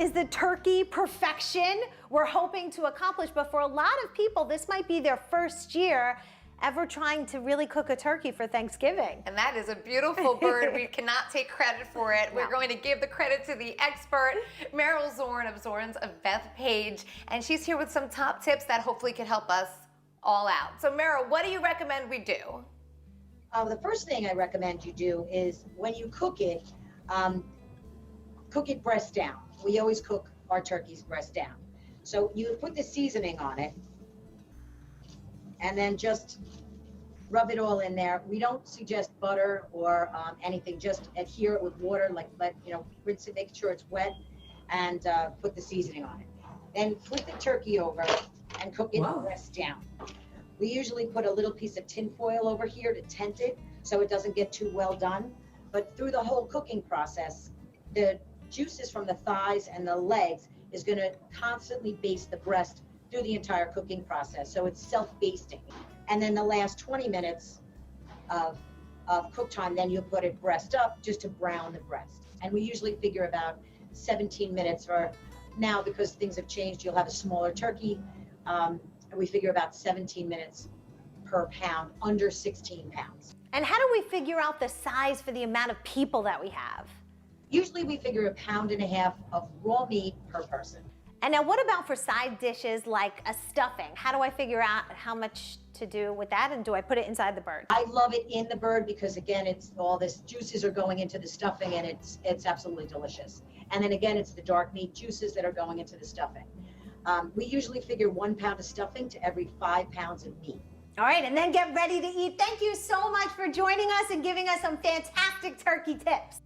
is the turkey perfection we're hoping to accomplish, but for a lot of people, this might be their first year ever trying to really cook a turkey for Thanksgiving. And that is a beautiful bird. We cannot take credit for it. We're going to give the credit to the expert, Merrill Zorn of Zorn's of Bethpage, and she's here with some top tips that hopefully can help us all out. So Merrill, what do you recommend we do? The first thing I recommend you do is when you cook it breast down. We always cook our turkeys breast down. So you put the seasoning on it and then just rub it all in there. We don't suggest butter or anything, just adhere it with water, rinse it, make sure it's wet, and put the seasoning on it. Then flip the turkey over and cook it breast down. We usually put a little piece of tin foil over here to tent it so it doesn't get too well done. But through the whole cooking process, the juices from the thighs and the legs is going to constantly baste the breast through the entire cooking process. So it's self-basting. And then the last 20 minutes of cook time, then you put it breast up just to brown the breast. And we usually figure about 17 minutes, or now because things have changed, you'll have a smaller turkey. And we figure about 17 minutes per pound, under 16 pounds. And how do we figure out the size for the amount of people that we have? Usually we figure 1.5 pounds of raw meat per person. And now what about for side dishes like a stuffing? How do I figure out how much to do with that, and do I put it inside the bird? I love it in the bird because again, it's all this juices are going into the stuffing and it's absolutely delicious. And then again, it's the dark meat juices that are going into the stuffing. We usually figure 1 pound of stuffing to every 5 pounds of meat. All right, and then get ready to eat. Thank you so much for joining us and giving us some fantastic turkey tips.